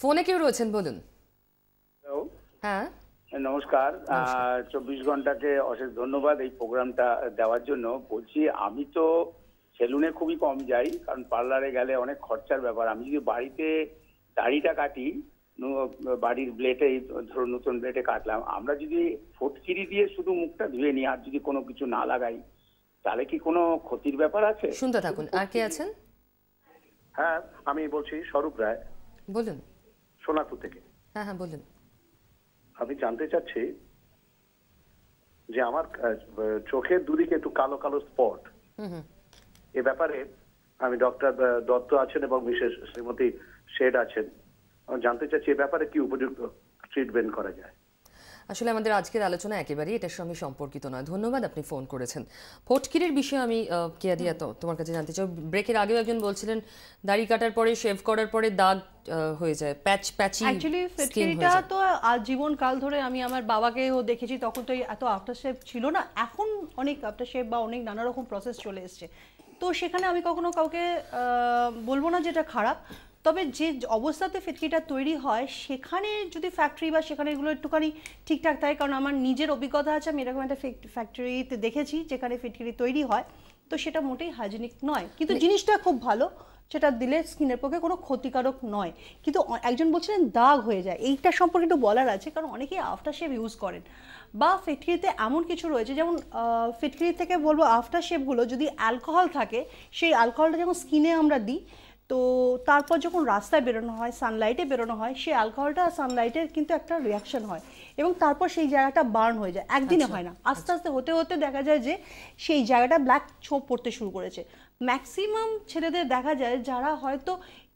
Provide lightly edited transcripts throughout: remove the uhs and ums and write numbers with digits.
ফোনে কেউ রয়েছেন, বলুন। হ্যালো, হ্যাঁ নমস্কার। 24 ঘন্টাকে অশেষ ধন্যবাদ এই প্রোগ্রামটা দেওয়ার জন্য। বলছি, আমি তো সেলুনে খুবই কম যাই, কারণ পার্লারে গেলে অনেক খরচার ব্যাপার। আমি যদি বাড়িতে দাড়িটা কাটি, বাড়ির ব্লেডে, ধরুন নতুন ব্লেডে কাটলাম, আমরা যদি ফটকিরি দিয়ে শুধু মুখটা ধুয়ে নিই আর যদি কোনো কিছু না লাগাই, তাহলে কি কোনো ক্ষতির ব্যাপার আছে? শুনতে থাকুন। আর কে আছেন? হ্যাঁ, আমি বলছি স্বরূপ রায়, বলুন। সোনাপুর থেকে। হ্যাঁ হ্যাঁ বলুন। আমি জানতে চাচ্ছি যে আমার চোখের দুদিকে একটু কালো কালো স্পট, এ ব্যাপারে আমি ডক্টর দত্ত আছেন এবং মিসেস শ্রীমতী শেড আছেন, আমি জানতে চাচ্ছি এ ব্যাপারে কি উপযুক্ত ট্রিটমেন্ট করা যায়। আসলে আমাদের আজকের আলোচনা একেবারেই এটার সঙ্গে সম্পর্কিত নয়। ধন্যবাদ, আপনি ফোন করেছেন। ফটকিরির বিষয়ে আমি কেয়া দিয়া তোমার কাছে জানতে চাই। ব্রেকের আগেও একজন বলছিলেন দাড়ি কাটার পরে, শেভ করার পরে দাগ হয়ে যায়, প্যাচি। অ্যাকচুয়ালি ফটকিরিটা তো আজীবন কাল ধরে আমি আমার বাবাকেও দেখেছি, তখন তো এত আফটার শেভ ছিল না, এখন অনেক আফটার শেভ বা অনেক নানা রকম প্রসেস চলে এসছে। তো সেখানে আমি কখনো কাউকে বলবো না যেটা খারাপ, তবে যে অবস্থাতে ফিটকিরিটা তৈরি হয় সেখানে যদি ফ্যাক্টরি বা সেখানে এগুলো একটুখানি ঠিকঠাক থাকে, কারণ আমার নিজের অভিজ্ঞতা আছে, আমি এরকম একটা ফ্যাক্টরিতে দেখেছি যেখানে ফিটকিরি তৈরি হয়, তো সেটা মোটেই হাইজেনিক নয়, কিন্তু জিনিসটা খুব ভালো, সেটা দিলে স্কিনের পক্ষে কোনো ক্ষতিকারক নয়। কিন্তু একজন বলছিলেন দাগ হয়ে যায়, এইটা সম্পর্কে একটু বলার আছে, কারণ অনেকেই আফটার শেভ ইউজ করেন বা ফিটকিরিতে এমন কিছু রয়েছে, যেমন ফিটকিরি থেকে বলবো আফটার শেভগুলো যদি অ্যালকোহল থাকে, সেই অ্যালকোহলটা যখন স্কিনে আমরা দিই, তো তারপর যখন রাস্তায় বেরোনো হয়, সানলাইটে বেরোনো হয়, সেই অ্যালকোহলটা সানলাইটের কিন্তু একটা রিয়াকশন হয় এবং তারপর সেই জায়গাটা বার্ন হয়ে যায়। একদিনে হয় না, আস্তে আস্তে হতে হতে দেখা যায় যে সেই জায়গাটা ব্ল্যাক ছোপ পড়তে শুরু করেছে। ম্যাক্সিমাম ছেলেদের দেখা যায় যারা হয়তো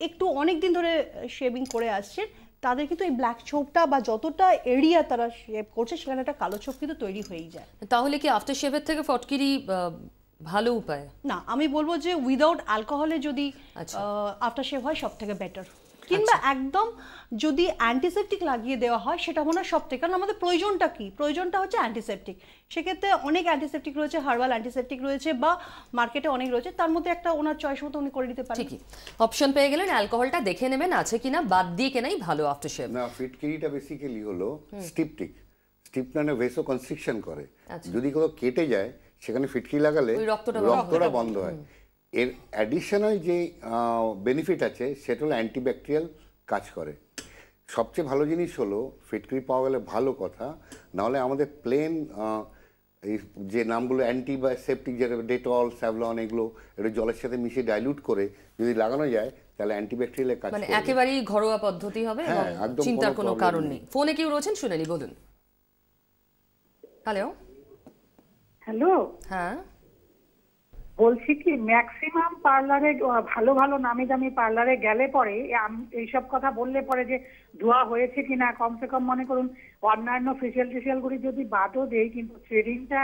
একটু অনেক দিন ধরে শেভিং করে আসছে, তাদের কিন্তু এই ব্ল্যাক ছোপটা বা যতটা এরিয়া তারা শেভ করছে সেখানে একটা কালো ছোপ কিন্তু তৈরি হয়েই যায়। তাহলে কি আফটার শেভের থেকে ফটকিরি ভালো উপায়? না, আমি বলবো যে উইদাউট অ্যালকোহলে যদি আফটার শেভ হয় সব থেকে বেটার, কিংবা একদম যদি অ্যান্টিসেপটিক লাগিয়ে দেওয়া হয় সেটা মনে হয় সব থেকে, কারণ আমাদের প্রয়োজনটা কি, প্রয়োজনটা হচ্ছে অ্যান্টিসেপটিক। সেক্ষেত্রে অনেক অ্যান্টিসেপটিক রয়েছে, হার্বাল অ্যান্টিসেপটিক রয়েছে বা মার্কেটে অনেক রয়েছে, তার মধ্যে একটা ওনার চয়েস মতো উনি করে দিতে পারেন। ঠিকই অপশন পেয়ে গেলেন। অ্যালকোহলটা দেখে নেবেন আছে কিনা, বাদ দিয়ে কেনাই ভালো আফটার শেভ। না, ফিটকিরিটা বেসিক্যালি হলো স্টিপটিক, স্টিপ মানে ভেসো কনস্ট্রিকশন করে, যদি কোনো কেটে যায় সেখানে ফিটকিরি লাগালে রক্তটা বন্ধ হয়। এর অ্যাডিশনাল যে বেনিফিট আছে সেটা হলো অ্যান্টিব্যাকটেরিয়াল কাজ করে। সবচেয়ে ভালো জিনিস হলো ফিটকিরি পাওয়া গেলে ভালো কথা, নাহলে আমাদের প্লেন এই যে নামগুলো অ্যান্টিবায়োসেপটিক, যেটা ডেটল, স্যাভলন, এগুলো একটু জলের সাথে মিশিয়ে ডাইলুট করে যদি লাগানো যায় তাহলে অ্যান্টিব্যাকটেরিয়াল কাজ করে। মানে একেবারেই ঘরোয়া পদ্ধতি হবে, চিন্তার কোনো কারণ নেই। ফোনে কেউ রয়েছেন, শুনেনি, বলুন। হ্যালো। হ্যালো, হ্যাঁ বলছি কি ম্যাক্সিমাম পার্লারে, ভালো ভালো নামি দামি পার্লারে গেলে পরে এইসব কথা বললে পরে যে ধোয়া হয়েছে কিনা, কমসে কম মনে করুন অন্যান্য ফেসিয়াল টেসিয়ালগুলি যদি বাদও দেয়, কিন্তু থ্রেডিংটা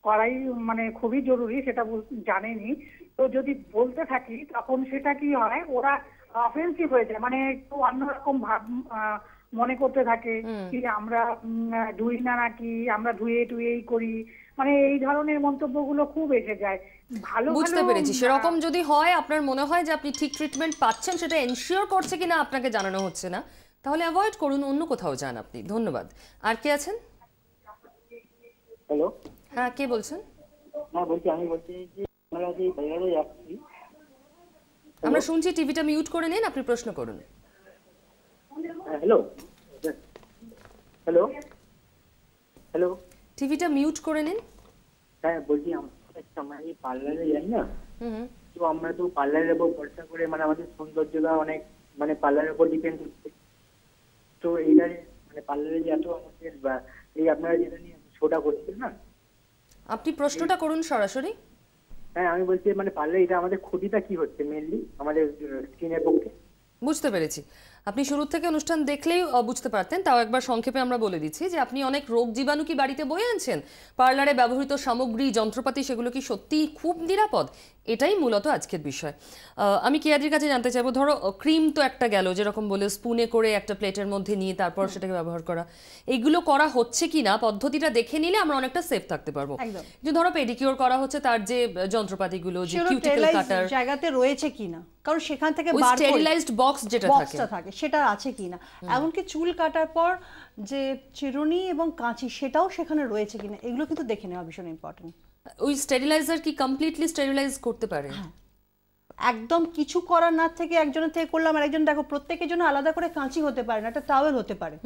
করাই মানে খুবই জরুরি, সেটা জানেনি। তো যদি বলতে থাকি তখন সেটা কি হয়, ওরা অফেন্সিভ হয়ে যায়, মানে একটু অন্যরকম ভাব মনে করতে থাকে কি আমরা ধুই না নাকি, আমরা ধুয়ে টুয়েই করি, মানে এই ধরনের মন্তব্যগুলো খুব এসে যায়। ভালো বুঝতে পেরেছি। সেরকম যদি হয়, আপনার মনে হয় যে আপনি ঠিক ট্রিটমেন্ট পাচ্ছেন, সেটা এনশিওর করছে কিনা আপনাকে জানানো হচ্ছে না, তাহলে অ্যাভয়েড করুন, অন্য কোথাও যান আপনি। ধন্যবাদ। আর কে আছেন? হ্যালো। হ্যাঁ, কে বলছেন? হ্যাঁ বলছি, আমি বলছি যে আমরা যে পার্লারে যাচ্ছি। আমরা শুনছি, টিভিটা মিউট করে নিন, আপনি প্রশ্ন করুন। হ্যালো হ্যালো হ্যালো, টিভিটা মিউট করে নিন। হ্যাঁ বলছি, আমরা এই পার্লারে যাই না, তো আমরা তো পার্লারের উপর ভরসা করে, মানে আমাদের সৌন্দর্যটা অনেক মানে পার্লারের উপর ডিপেন্ড করছে। তো এইটা মানে পার্লারে যে এত আমাদের এই আপনারা যেটা নিয়ে শোটা করছেন না, আপনি প্রশ্নটা করুন সরাসরি। হ্যাঁ আমি বলছি মানে পার্লারে এটা আমাদের ক্ষতিটা কি হচ্ছে মেইনলি আমাদের স্কিনের পক্ষে। বুঝতে পেরেছি। আপনি শুরু থেকে অনুষ্ঠান দেখলেই বুঝতে পারতেন, তাও একবার সংক্ষেপে আমরা বলে দিচ্ছি যে আপনি অনেক রোগ জীবাণু কি বাড়িতে বয়ে আনছেন, পার্লারে ব্যবহৃত সামগ্রী, যন্ত্রপাতি, সেগুলো কি সত্যিই খুব নিরাপদ, এটাই মূলত আজকের বিষয়। আমি কেয়াদির কাছে জানতে চাইবো, ধরো ক্রিম তো একটা গেল, যেরকম বলে স্পুনে করে একটা প্লেটের মধ্যে নিয়ে তারপর সেটাকে ব্যবহার করা, এইগুলো করা হচ্ছে কিনা পদ্ধতিটা দেখে নিলে আমরা অনেকটা সেফ থাকতে পারবো। কিন্তু ধরো পেডিকিউর করা হচ্ছে, তার যে যন্ত্রপাতিগুলো, যে কিউটিকল কাটার জায়গাতে রয়েছে কিনা, কারণ সেখান থেকে স্টেরিলাইজড বক্স যেটা থাকে সেটা আছে কি না, এমনকি চুল কাটার পর যে চিরুনি এবং কাঁচি সেটাও সেখানে রয়েছে কিনা, এগুলো কিন্তু দেখে নেওয়া ভীষণ ইম্পর্টেন্ট। ওই স্টেরিলাইজার কি কমপ্লিটলি স্টেরিলাইজ করতে পারে? একদম কিছু করার না থেকে একজনের থেকে করলাম আর একজন, দেখো প্রত্যেকের জন্য আলাদা করে কাঁচি হতে পারে না, একটা টাওয়েল হতে পারে,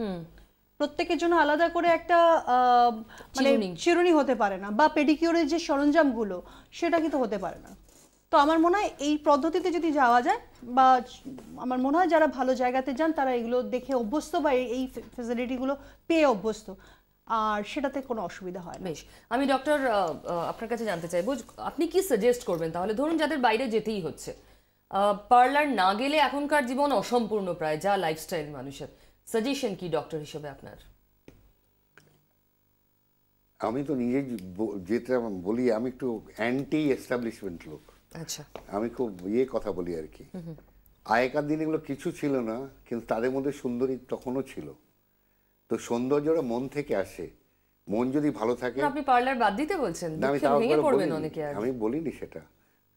প্রত্যেকের জন্য আলাদা করে একটা মানে চিরুনি হতে পারে না, বা পেডিকিউরের যে সরঞ্জামগুলো সেটা কিন্তু হতে পারে না। তো আমার মনে হয় এই পদ্ধতিতে যদি যাওয়া যায়, বা আমার মনে হয় যারা ভালো জায়গাতে যান তারা এগুলো দেখে অভ্যস্ত বা এই ফেসিলিটিগুলো পেয়ে অভ্যস্ত, আর সেটাতে কোনো অসুবিধা হয় না। বেশ, আমি ডক্টর আপনার কাছে জানতে চাইবো আপনি কি সাজেস্ট করবেন তাহলে, ধরুন যাদের বাইরে যেতেই হচ্ছে, পার্লার না গেলে এখনকার জীবন অসম্পূর্ণ প্রায়, যা লাইফস্টাইল মানুষের, সাজেশন কি ডক্টর হিসেবে আপনার? আমি তো নিজে যেটা বলি, আমি একটু অ্যান্টি এস্টাবলিশমেন্ট লোক। আচ্ছা, আমি খুব কথা বলি আর কি। আগেকার দিন এগুলো কিছু ছিল না, কিন্তু তাদের মধ্যে সুন্দরী তখনও ছিল। তো সৌন্দর্যটা মন থেকে আসে, মন যদি ভালো থাকে। আপনি পার্লার বাদ দিতে বলছেন? আমি বলিনি সেটা,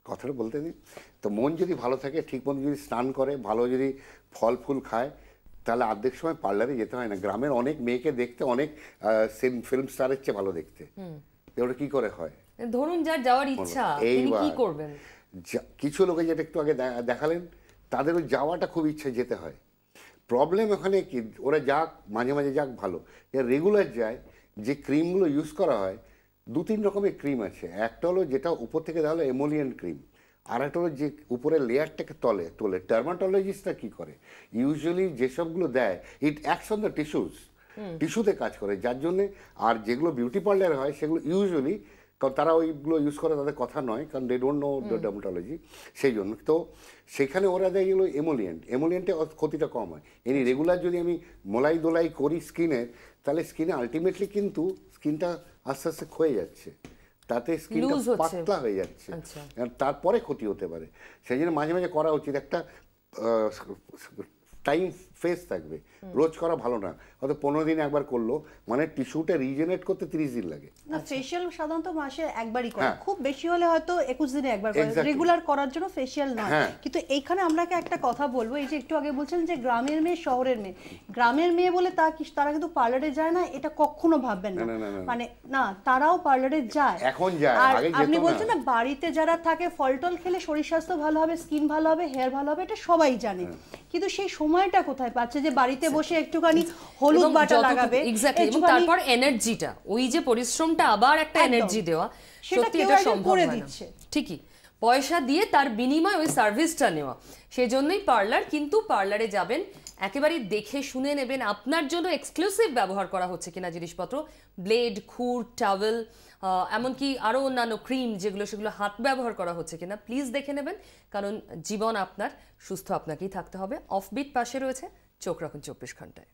কথাটা বলতে দিই। তো মন যদি ভালো থাকে, ঠিক মতো যদি স্নান করে, ভালো যদি ফল ফুল খায়, তাহলে অর্ধেক সময় পার্লারে যেতে হয় না। গ্রামের অনেক মেয়েকে দেখতে অনেক ফিল্ম স্টারের চেয়ে ভালো দেখতে। ওটা কি করে হয়? ধরুন যার যাওয়ার ইচ্ছা, তিনি কি করবেন? কিছু লোকে যেটা একটু আগে দেখালেন, তাদের ওই যাওয়াটা খুব ইচ্ছে, যেতে হয়। প্রবলেম ওখানে কি, ওরা যাক মাঝে মাঝে যাক ভালো, রেগুলার যায়। যে ক্রিমগুলো ইউজ করা হয়, 2-3 রকমের ক্রিম আছে। একটা হলো যেটা উপর থেকে দেওয়া হলো এমোলিয়েন্ট ক্রিম, আর একটা হলো যে উপরের লেয়ারটাকে তোলে। ডার্মাটোলজিস্টরা কি করে, ইউজুয়ালি যেসবগুলো দেয়, ইট অ্যাক্টস অন দ্য টিস্যুতে কাজ করে, যার জন্যে। আর যেগুলো বিউটি পার্লার হয় সেগুলো ইউজুয়ালি, কারণ তারা ওইগুলো ইউজ করে তাদের কথা নয়, কারণ they don't know the dermatology, সেই জন্য। তো সেখানে ওরা দেয় এগুলো এমোলিয়েন্টে ক্ষতিটা কম হয়। এনি রেগুলার যদি আমি মোলাই দোলাই করি স্কিনের, তাহলে স্কিনে আলটিমেটলি কিন্তু স্কিনটা আস্তে আস্তে ক্ষয়ে যাচ্ছে, তাতে স্কিনটা পাতলা হয়ে যাচ্ছে, তারপরে ক্ষতি হতে পারে। সেই জন্য মাঝে মাঝে করা উচিত। একটা টাইম ফেস থাকবে, রোজ করা ভালো না, হয়তো 15 দিনে একবার করলো, মানে টিস্যুটা রিজেনারেট করতে 30 দিন লাগে। না, ফেশিয়াল সাধারণত মাসে একবারই করে, খুব বেশি হলে হয়তো 21 দিনে একবার করে, রেগুলার করার জন্য ফেশিয়াল নয়। কিন্তু এইখানে আপনাকে একটা কথা বলবো, এই যে একটু আগে বলছেন যে গ্রামের মেয়ে শহরের মেয়ে, গ্রামের মেয়ে বলে তারা কিন্তু পার্লারে যায় না, এটা কখনো ভাববেন না। মানে না, তারাও পার্লারে যায়, এখন যায়, আগে যেত না। আপনি বলছেন না বাড়িতে যারা থাকে ফলটল খেলে শরীর স্বাস্থ্য ভালো হবে, স্কিন ভালো হবে, হেয়ার ভালো হবে, এটা সবাই জানে। কিন্তু সেই সময়টা কোথায় পাচ্ছে যে বাড়িতে বসে একটুখানি হলুদ বাটা লাগাবে, এবং তারপর এনার্জিটা, ওই যে পরিশ্রমটা আবার একটা এনার্জি দেওয়া, সত্যি এটা সম্ভব হয় না। ঠিকই, পয়সা দিয়ে তার বিনিময়ে ওই সার্ভিসটা নেওয়া। সেই জন্যই পার্লার, কিন্তু পার্লারে যাবেন একেবারে দেখে শুনে নেবেন আপনার জন্য এক্সক্লুসিভ ব্যবহার করা হচ্ছে কিনা জিনিসপত্র, ব্লেড, খুর, টাওয়েল, এমনকি আরও অন্যান্য ক্রিম যেগুলো, সেগুলো হাত ব্যবহার করা হচ্ছে কিনা প্লিজ দেখে নেবেন, কারণ জীবন আপনার, সুস্থ আপনাকেই থাকতে হবে। অফবিট পাশে রয়েছে, চোখ রাখুন 24 ঘন্টায়।